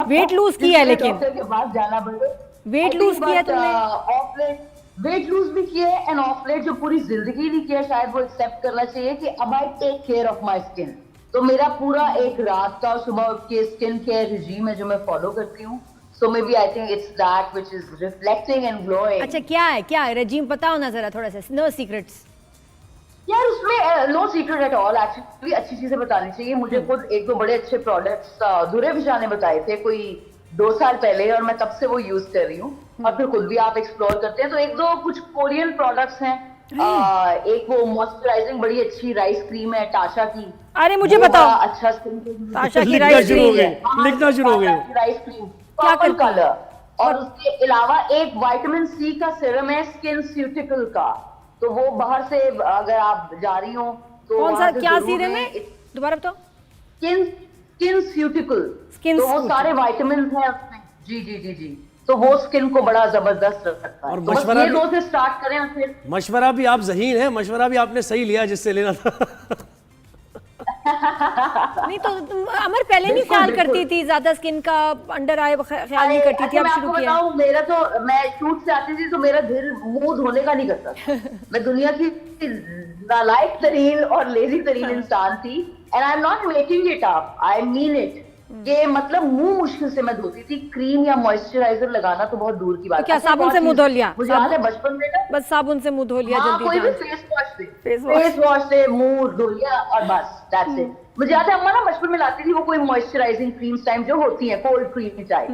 Weight lose किया है लेकिन डॉक्टर के पास जाना पड़े। वेट लूज किया तुमने? ऑफ लेट वेट लूज भी किया है एंड ऑफ लेट जो पूरी जिंदगी नहीं किया, शायद वो एक्सेप्ट करना चाहिए कि अब I take care of my skin. तो मेरा पूरा एक रात का सुबह उठ के स्किन केयर रिजीम है जो मैं फॉलो करती हूँ। So maybe I think it's that which is reflecting and glowing. अच्छा क्या है रेजिम, बताओ ना जरा थोड़ा सा, नो सीक्रेट्स। यार उसमें no secret at all, actually अच्छी चीजें बतानी चाहिए। मुझे खुद एक दो बड़े अच्छे प्रोडक्ट्स दुर्रे विशाल ने बताए थे कोई 2 साल पहले, और मैं तब से वो यूज कर रही हूँ। और फिर खुद भी आप एक्सप्लोर करते हैं तो एक दो कुछ कोरियन प्रोडक्ट्स हैं। एक वो मॉइस्चराइजिंग बड़ी अच्छी राइस क्रीम है टाशा की। अरे मुझे बताओ, अच्छा स्किन टाशा की राइस क्रीम है, लिखना शुरू हो गए राइस क्रीम क्या पर्पल करती है? कलर। और उसके अलावा एक विटामिन सी का सीरम है स्किन स्यूटिकल का। तो वो बाहर से अगर आप जा रही हो तो कौन सा, वहां से क्या जरूर सीरम लें। है दोबारा बताओ? स्किन स्यूटिकल, Skin तो वो Ceuticals। सारे विटामिन हैं उसमें। जी जी जी जी, तो वो स्किन को बड़ा जबरदस्त रखता है। और तो बस मशवरा ये भी- 2 से स्टार्ट करें और फिर मशवरा भी आप ज़हीन है, मशवरा भी आपने सही लिया जिससे लेना था। नहीं तो तुम अमर पहले नहीं बिल्कुल, ख्याल बिल्कुल। करती थी ज्यादा स्किन का, अंडर आई ख्याल नहीं करती थी, अच्छा, अब मैं शुरू आपको किया? बताऊं, मेरा तो मैं शूट से आती थी तो मेरा दिल मुंह धोने का नहीं करता था। मैं दुनिया की नालायक तरीन और लेजी तरीन इंसान थी। And I am not making it up, I mean it. कि मतलब मुंह मुश्किल से मैं धोती थी। क्रीम या मॉइस्चराइजर लगाना तो बहुत दूर की बात तो क्या अच्छा, साबुन बहुत से मुंह चीज- धो लिया? मुझे याद है बचपन में ना, बस साबुन से मुंह धो लिया हाँ, जल्दी कोई भी जान। फेस Face वॉश से मुंह धो लिया और बस दैट्स इट। मुझे याद है अम्मा ना बचपन में लाती थी वो कोई मॉइस्चराइजिंग क्रीम्स टाइप जो होती है कोल्ड क्रीम टाइप।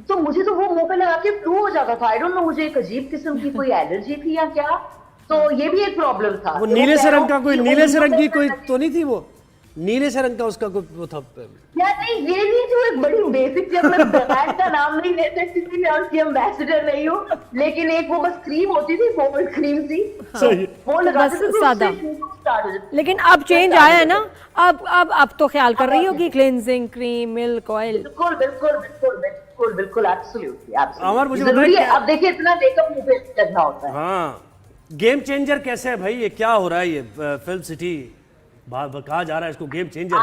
तो मुझे तो वो मुंह पे लगा के फ्लू हो जाता था। आई डोंट नो, मुझे एक अजीब किस्म की कोई एलर्जी थी या क्या। तो ये भी एक प्रॉब्लम था। वो कि नीले से पैरों रंग का कोई, की नीले से उंगलियों रंग की पे कोई लगी- तो नहीं थी वो? नीले से रंग का उसका कोई वो था? यार नहीं, ये नहीं थी, वो एक बड़ी बेसिक थी। अब मैं ब्रांड का नाम नहीं ले सकती थी, मैं उसकी एम्बेसडर नहीं हूँ। लेकिन एक वो बस क्रीम होती थी, कोल्ड क्रीम सी। सही। वो लगाते बस थे तो सादा। उससे शुरू start हो जाता। लेकिन अब चेंज आया है ना, अब तो ख्याल कर रही होगी, क्लेंजिंग क्रीम, मिल्क ऑयल। बिल्कुल बिल्कुल बिल्कुल बिल्कुल बिल्कुल एब्सोल्युटली अमर, मुझे एब्सोल्युटली जरूरी है। बताइए- अब देखिए इतना मेकअप मुंह पे लगना होता है। हाँ, गेम चेंजर कैसे है भाई? ये क्या हो रहा है? ये फिल्म सिटी कहा जा रहा है इसको गेम चेंजर।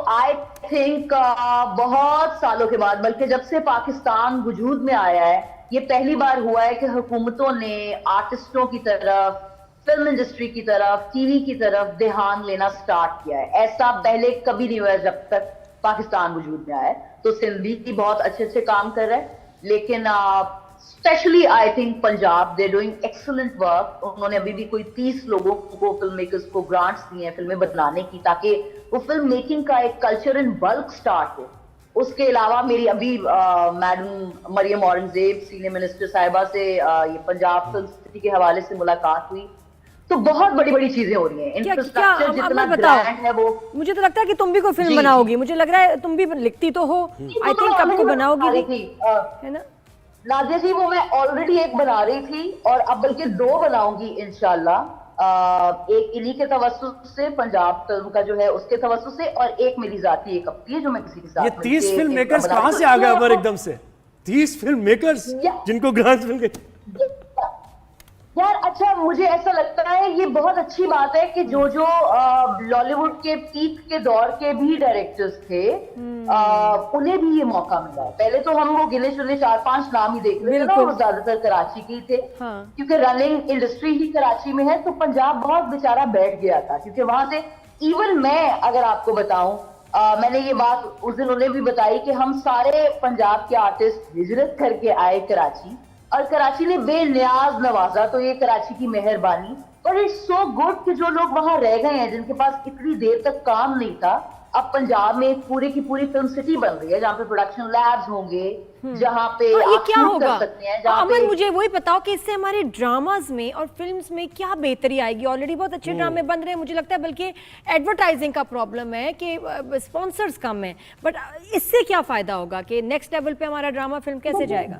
आई थिंक बहुत सालों के बाद, बल्कि जब से पाकिस्तान वजूद में आया है, ये पहली बार हुआ है कि हुकूमतों ने आर्टिस्टों की तरफ, फिल्म इंडस्ट्री की तरफ, टीवी की तरफ ध्यान लेना स्टार्ट किया है। ऐसा पहले कभी नहीं हुआ है जब तक पाकिस्तान वजूद में आया है। तो सिंधी भी बहुत अच्छे अच्छे काम कर रहे हैं, लेकिन specially I think Punjab, they doing excellent work. उन्होंने अभी भी कोई 30 लोगों को, फिल्म मेकर्स को ग्रांट्स दिए हैं फिल्में बनाने की, ताकि वो फिल्म मेकिंग का एक कल्चर इन बल्क स्टार्ट हो। उसके अलावा मेरी अभी madam Maryam Aurangzeb senior minister साहिबा से ये पंजाब फिल्म सिटी के हवाले से मुलाकात हुई। तो बहुत बड़ी बड़ी चीजें हो रही हैं। क्या इंफ्रास्ट्रक्चर अब जितना मैं बताओ, ग्रैंड है वो। मुझे तो लगता है कि तुम भी कोई फिल्म जी, बनाओगी, मुझे लग रहा है तुम भी लिखती तो हो, आई थिंक कब को बनाओगी भी, है ना? नादिया जी, वो मैं ऑलरेडी एक बना रही थी और अब बल्कि 2 बनाऊंगी इंशाल्लाह। एक इन्हीं के तवस्सुस से, पंजाब फिल्म का जो है उसके तवस्सुस से, और एक मेरी जाती एक अपनी है जो मैं किसी के साथ ये 30 मिलके फिल्म एक मेकर्स बना रही कहाँ हूँ। से आ गए तो अमर इसलिए एकदम से? 30 फिल्म मेकर्स या- जिनको ग्रांट्स मिल गए। यार अच्छा, मुझे ऐसा लगता है ये बहुत अच्छी बात है कि जो जो लॉलीवुड के पीक के दौर के भी डायरेक्टर्स थे, उन्हें भी ये मौका मिला है। पहले तो हम वो गिने चुने 4-5 नाम ही देख रहे थे ना, बिल्कुल। वो ज्यादातर कराची के ही थे। हाँ। क्योंकि रनिंग इंडस्ट्री ही कराची में है, तो पंजाब बहुत बेचारा बैठ गया था। क्योंकि वहां से इवन मैं अगर आपको बताऊं, मैंने ये बात उस दिन उन्हें भी बताई कि हम सारे पंजाब के आर्टिस्ट हिजरत करके आए कराची, और कराची ने बेनियाज नवाजा। तो ये कराची की मेहरबानी। और इट्स सो गुड कि जो लोग वहां रह गए हैं, जिनके पास इतनी देर तक काम नहीं था, अब पंजाब में एक पूरी की पूरी फिल्म सिटी बन रही है जहाँ पे प्रोडक्शन लैब्स होंगे, जहाँ पे तो ये आप क्या शूट होगा? कर सकते हैं, जहाँ अमर पे मुझे वही बताओ कि इससे हमारे ड्रामाज में और फिल्म्स में क्या बेहतरी आएगी? ऑलरेडी बहुत अच्छे ड्रामे बन रहे हैं, मुझे लगता है बल्कि एडवर्टाइजिंग का प्रॉब्लम है कि स्पॉन्सर्स कम है, बट इससे क्या फायदा होगा कि नेक्स्ट लेवल पे हमारा ड्रामा फिल्म कैसे जाएगा?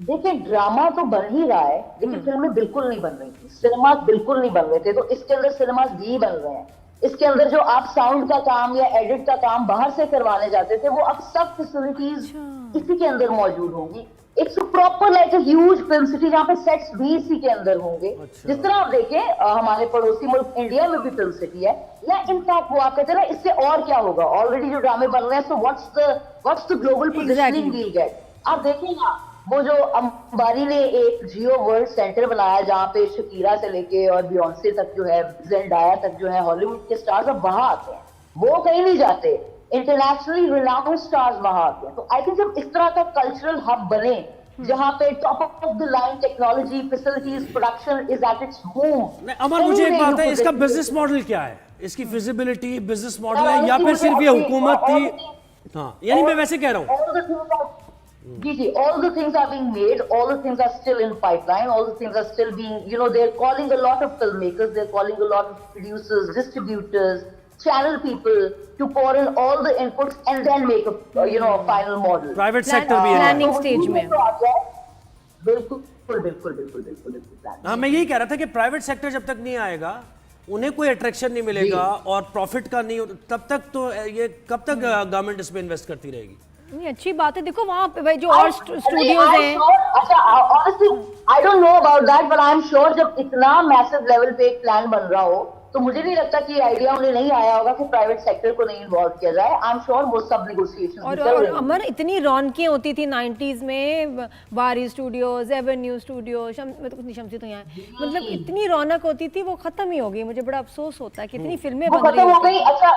देखिए, ड्रामा तो बन ही रहा है, लेकिन फिल्में बिल्कुल नहीं बन रही थी, सिनेमा बिल्कुल नहीं बन रहे थे। तो इसके अंदर सिनेमास भी बन रहे हैं। इसके अंदर जो आप साउंड का काम या एडिट का काम बाहर से करवाने जाते थे, वो अब सब फैसिलिटीज इसी के अंदर मौजूद होंगी। It's proper like a huge film city जहाँ पे सेट्स भी इसी के अंदर होंगे। अच्छा। जिस तरह आप देखें हमारे पड़ोसी मुल्क इंडिया में भी फिल्म सिटी है, या इनफैक्ट वो आप कहते हैं ना इससे और क्या होगा, ऑलरेडी जो ड्रामे बन रहे हैं, so what's the global positioning we'll get. आप देखें ना वो जो अंबानी ने एक जियो वर्ल्ड सेंटर बनाया जहाँ पे शकीरा से लेके और बियॉन्से तक जो है, जेंडाया तक जो है, हॉलीवुड के स्टार्स अब वहां आते हैं, वो कहीं नहीं जाते, इंटरनेशनली रिनाउंड स्टार्स वहां आते हैं। तो आई थिंक जब इस तरह का कल्चरल हब बने जहाँ पे top of the line technology, facilities, production is at its home. Amar, मुझे एक बात है, इसका बिजनेस मॉडल क्या है? इसकी फिजिबिलिटी बिजनेस मॉडल है या फिर सिर्फ ये हुकूमत थी? हाँ, यानी मैं वैसे कह रहा हूँ। जी, all the things are being made, all the things are still in pipeline, all the things are still being, they're calling a lot of filmmakers, they're calling a lot of producers, distributors, channel people to pour in all the inputs and then make a, a final model. Private sector भी है। Planning stage में। बिल्कुल बिल्कुल बिल्कुल बिल्कुल बिल्कुल। हाँ, मैं यही कह रहा था कि प्राइवेट सेक्टर जब तक नहीं आएगा, उन्हें कोई अट्रैक्शन नहीं मिलेगा और प्रॉफिट का नहीं, तब तक तो ये कब तक गवर्नमेंट इस पे इन्वेस्ट करती रहेगी? नहीं, अच्छी बात है। देखो वहाँ पे भाई जो और स्टूडियोज हैं, अच्छा, honestly I don't know about that, but I am sure जब इतना मैसिव लेवल पे एक प्लान बन रहा हो तो मुझे नहीं लगता कि आइडिया उन्हें नहीं आया होगा कि प्राइवेट सेक्टर को नहीं इन्वॉल्व किया जाए। आई एम श्योर वो सब नेगोशिएशन और अमर इतनी रौनकें होती थी 90s में, बारी स्टूडियोज, एवेन्यू स्टूडियोज, मैं तो कुछ नहीं, शमसी तो यहाँ, मतलब इतनी रौनक होती थी, वो खत्म ही हो गई। मुझे बड़ा अफसोस होता है कि इतनी फिल्में बन रही खत्म हो गई। अच्छा,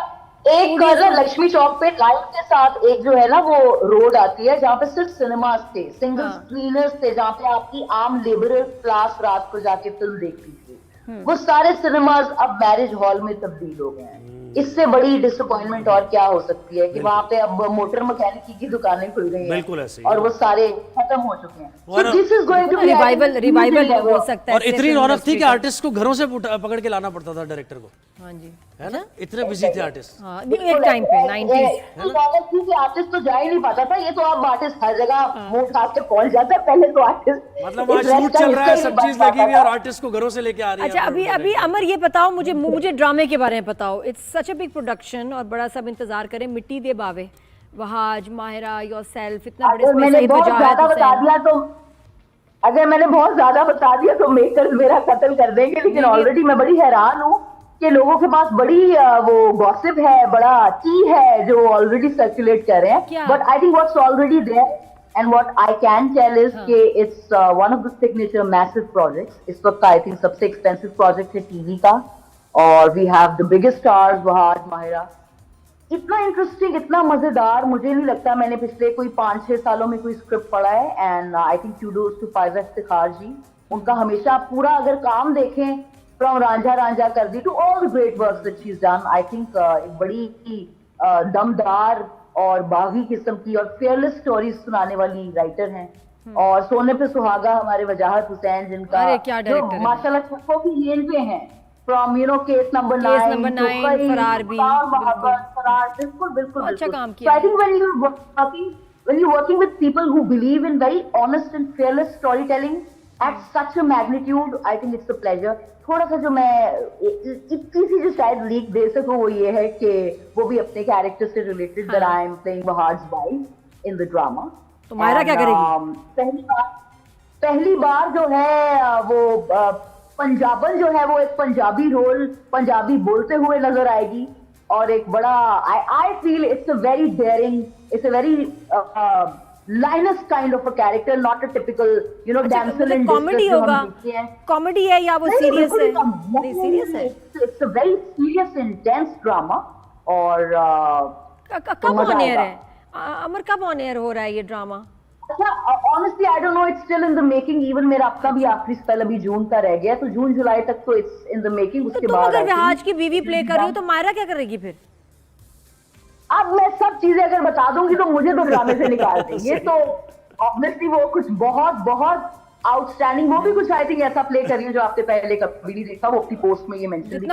एक लक्ष्मी चौक पे लाइन के साथ एक जो है ना वो रोड आती है जहाँ पे सिर्फ सिनेमास थे, सिंगल स्क्रीनर्स थे, जहाँ पे आपकी आम लेबरर क्लास रात को जाके फिल्म देखती थी। वो सारे सिनेमाज अब मैरिज हॉल में तब्दील हो गए हैं। इससे बड़ी डिसअपॉइंटमेंट और क्या हो सकती है कि वहाँ पे अब मोटर मैकेनिक की दुकानें खुल गई हैं, बिल्कुल ऐसे ही। और वो सारे खत्म हो चुके हैं। और this is going to revival हो सकता है। और इतनी रौनक थी कि आर्टिस्ट को घरों से पकड़ के लाना पड़ता था डायरेक्टर को। हाँ जी, है ना, इतने बिजी थे आर्टिस्ट। हाँ, एक टाइम पे 90s आर्टिस्ट तो जा ही नहीं पाता था। ये तो अब आर्टिस्ट हर जगह मुंह उठा के पहुंच जाता है। पहले तो आर्टिस्ट मतलब वहाँ शूट चल रहा है, सब चीज लगी हुई है और आर्टिस्ट को घरों से लेके आ रही है। अच्छा, अभी अमर ये बताओ मुझे ड्रामे के बारे में बताओ। It's such a big production और बड़ा सब इंतजार करें। मिट्टी दे बावे, वहाज, माहिरा, योरसेल्फ, इतना बड़े इसमें मैंने सईद बहुत वजाहत ज्यादा बता हुसैन। दिया तो अगर मैंने बहुत ज्यादा बता दिया तो मेकर्स मेरा कत्ल कर देंगे, लेकिन ऑलरेडी मैं बड़ी हैरान हूँ कि लोगों के पास बड़ी वो गॉसिप है, बड़ा टी है जो ऑलरेडी सर्कुलेट कर रहे हैं। But I think what's already there and what I can tell is कि it's one of the signature massive projects. इस वक्त I think सबसे expensive project है टीवी का, और we have the biggest stars Wahaj, Mahira. इतना इंटरेस्टिंग, इतना मजेदार मुझे नहीं लगता मैंने पिछले कोई 5-6 सालों में कोई स्क्रिप्ट पढ़ा है। And I think kudos to Faiz Iftikhar ji, उनका हमेशा पूरा अगर काम देखें from Ranjha Kar Di to all the great work that she is done, I think एक बड़ी दमदार और बागी किस्म की और फेयरलेस स्टोरीज सुनाने वाली राइटर हैं। और सोने पे सुहागा हमारे वजाहत हुसैन, जिनका जो माशाल्लाह सबको की रेंज पे हैं, फ्रॉम केस नंबर 9 फरार भी, बिल्कुल अच्छा काम किया। I think when you're working with people who believe in very honest and fearless storytelling at such a magnitude, I think it's a pleasure. थोड़ा सा जो मैं इतनी सी जो शायद लीक दे सकूं वो ये है कि वो भी अपने कैरेक्टर से related, that I am playing Wahad's wife in the drama. तो मायरा क्या करेगी? पहली बार जो है वो पंजाबन जो है वो एक पंजाबी रोल, पंजाबी बोलते हुए नजर आएगी, और एक बड़ा I feel it's a very daring, it's a very Linus kind of a character, not a typical, damsel in distress. Comedy होगा, कॉमेडी है या वो सीरियस है? नहीं, सीरियस है। It's a very serious, intense drama. और कब ऑन एयर है अमर, कब ऑन एयर हो रहा है ये ड्रामा? अच्छा, honestly I don't know, it's still in the making. even मेरा अपना भी आखिरी स्पेल अभी जून का रह गया, तो जून जुलाई तक तो it's in the making. उसके बाद अगर वहाज की बीवी प्ले कर रही हो तो मायरा क्या करेगी फिर? अब मैं सब चीजें अगर बता दूंगी तो मुझे तो ड्रामे से निकाल देंगे। तो ऑब्वियसली वो कुछ बहुत बहुत आउटस्टैंडिंग, वो भी कुछ आई थिंक ऐसा प्ले कर रही है जो आपने पहले कभी नहीं देखा। वो अपनी पोस्ट में ये मेंशन